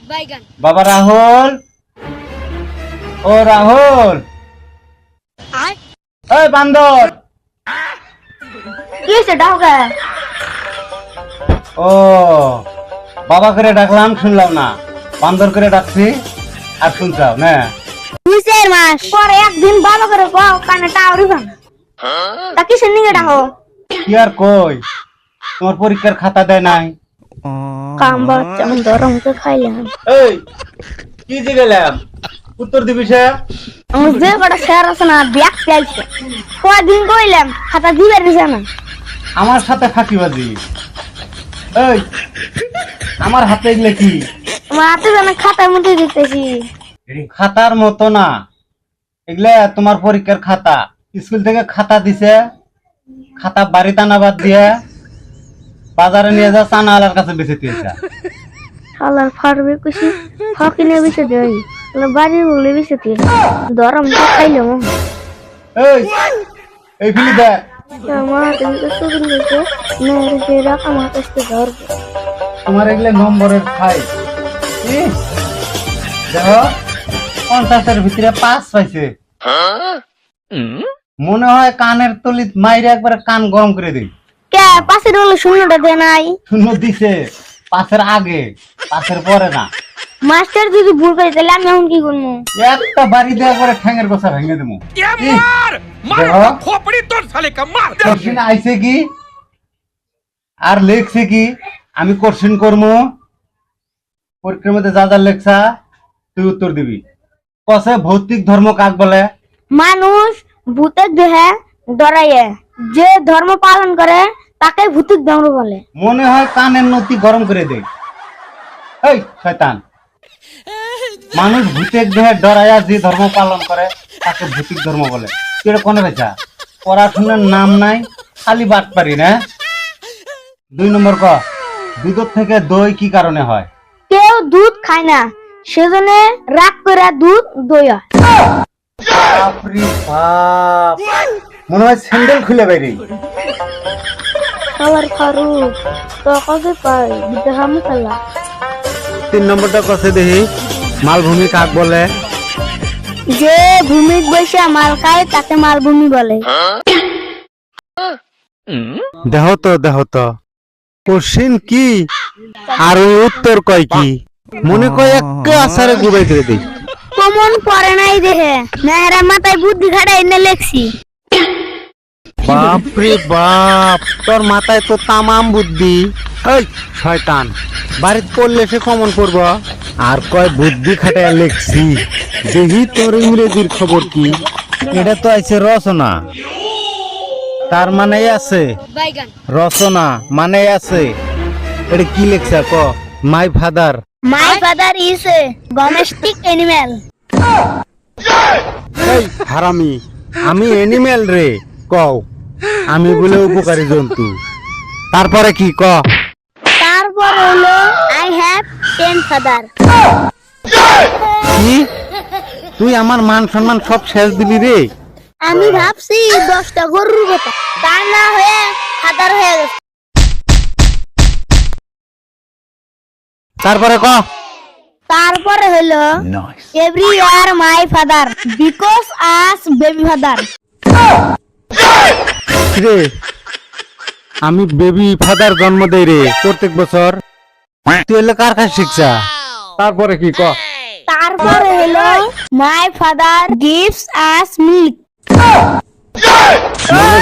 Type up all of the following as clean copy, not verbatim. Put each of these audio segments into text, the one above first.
বাবা রাহুল, ও রাহুল, ওই বান্দর। কি হয়েছে ডাকে? ও বাবা করে ডাকলাম, শুনলাম না, বান্দর করে ডাকছি আর শুনছাও না। 2-4 মাস পরে একদিন বাবা করে কও কানে টাওরি ভাঙ। তা কিসের নিগে ডাকো? কি আর কই, তোমার পরীক্ষার খাতা দেয় নাই। কাম বাচ্চা আমি ধরমকে খাইলাম। এই কি যে গেলাম, উত্তর দিবি সে। আমার যে কটা শেয়ার আছে না ব্যাগ চাইছে, কয়দিন কইলাম খাতা দিবে দিছে না। আমার সাথে ফাঁকিবাজি। এই আমার হাতে এগুলো কি? আমার হাতে জানা খাতার মধ্যে দিতেছি। খাতার মতো না, এগুলা তোমার পরীক্ষার খাতা। স্কুল থেকে খাতা দিছে, খাতা বাড়িতে আনা বাদ দিয়ে বাজারে নিয়ে যা চানা আলার কাছে বেঁচে দিয়েছে। শালার ফারবে কুছি ফাকিনে বিছে দেই, তাহলে বাড়ি বলে বিছে দিয়ে ধরমকে খাইলাম। এই এই ফিলি দে। মা তুমি তো শুরু হয়েছে মেয়ের যে রাখা আমার কাছে ধরবে। তোমার এগুলো নম্বরের খাই। দেখো 50-এর ভিতরে 5 পাইছে। মনে হয় কানের তলিত মাইরে একবারে কান গরম করে দিই। কে পাশের বলে শূন্যটা দে নাই? শূন্য দিছে 5-এর আগে, 5-এর পরে না। মাস্টার যদি ভুল করে তাহলে আমি এখন কি করবো? একটা বাড়ি দেওয়া করে ঠ্যাঙের গোছা ভেঙে দেবো। কোশ্চিন আইছে কি আর লেখছে কি, আমি কোশ্চিন করবো, পরীক্ষার মধ্যে যা যা লেখছা তুই উত্তর দিবি। কসে ভৌতিক ধর্ম কাক বলে? মানুষ ভূতের দেহে ডরাইয়ে যে ধর্ম পালন করে তাকে ভূতিক ধর্ম বলে। মনে হয় কানের নতি গরম করে দে। এই শয়তান, মানুষ ভূতের দেহে ডরাইয়া যে ধর্ম পালন করে তাকে ভৌতিক ধর্ম বলে। তুই এটা কোনে বেচা? পড়াশোনার নাম নাই, খালি বাট পারি না। 2 নম্বর ক, দুধের থেকে দই কি কারণে হয়? কেউ দুধ খায় না, সেজন্য রাগ করে দুধ দই হয়। বাপরে বাপ, মনে হয় স্যান্ডেল খুলে বাইরে। খাবার ফারুক তো কাছে পাই বিদেহাম খেলা। 3 নম্বরটা কসে দেখি, মালভূমি কাক বলে? যে ভূমির বসে মাল খায় তাকে মালভূমি বলে। দেহ তো কোশ্চিন কি আর ওই উত্তর কয় কি, মনে কয় একে আসারে গুবাই করে দেই। কমন পড়ে নাই দেহে মেয়েরা মাথায় বুদ্ধি খাটাই এনে লেখছি। বাপরে বাপ, তোর মাথায় তো তামাম বুদ্ধি। এই শয়তান, বাড়িতে পড়লে সে কমন পড়ব আর কয় বুদ্ধি খাটায় লেখছি। দেখি তোর ইংরেজির খবর কি। এটা তো আইছে রচনা, তার মানে আছে রচনা মানে আছে। এটা কি লেখছা ক? My father is a domestic animal. এই হারামি, আমি অ্যানিমেল রে কও, আমি বলে উপকারী জন্তু। তারপরে কি ক? তারপর হলো আই হ্যাভ 10 ফাদার। কি তুই আমার মান সম্মান সব শেষ দিলি রে? আমি ভাবছি 10টা গরুর কথা, তা না হয়ে ফাদার হয়ে গেছে। তারপরে ক? তারপরে হলো every year my father because us baby father. রে আমি বেবি ফাদার জন্ম দেই রে প্রত্যেক বছর। তুই এলে কার কাছে শিখছা? তারপরে কি ক? তারপরে হলো my father gives us milk.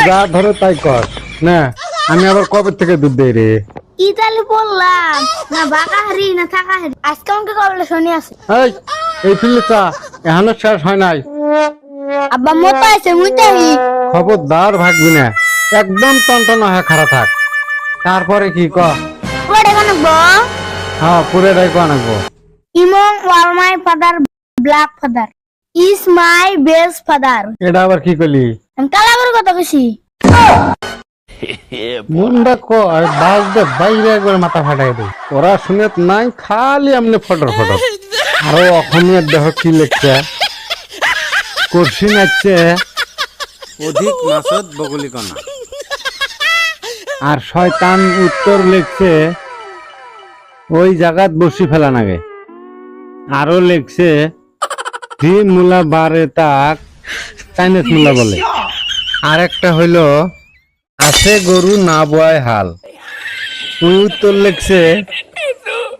যা ধরে তাই কর না, আমি আবার কবে থেকে দুধ দেই রে? কি তাহলে বললাম না, বাঁকা হারি না থাকা হারি। আজকে আমাকে কবলে শুনি আছে। এই ফিল্লে চা এখনো শেষ হয় নাই। আব্বা মতো আছে মুইতাহি। খবরদার ভাগবি না, একদম টনটনা হয়ে খাড়া থাক। তারপরে কি ক? পড়ে কেন গো? হ্যাঁ পুরে রাই কো আনবো। Among all my father black father is my best father. এটা আবার কি করলি? আমি কালাবের কথা কইছি। মুন্ডা কো আর বাজ দে বাইরে একবার মাথা ফাটাই দে। ওরা শুনেত নাই, খালি আমনে ফটর ফটর। আরো অসমীয়ার দেহ কি লেখছে, কোশ্চিন আছে অধিক মাসত বগলি কণা, আর শয়তান উত্তর লিখছে ওই জায়গাত বসি ফেলা নাগে। আরো লেখছে যে মূলা বারে তাক চাইনিজ মূলা বলে। আর একটা হইল আছে গরু না বয় হাল। ওই উত্তর লেখছে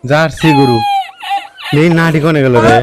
জার্সি গরু। এই নাটি কোনে গেল রে?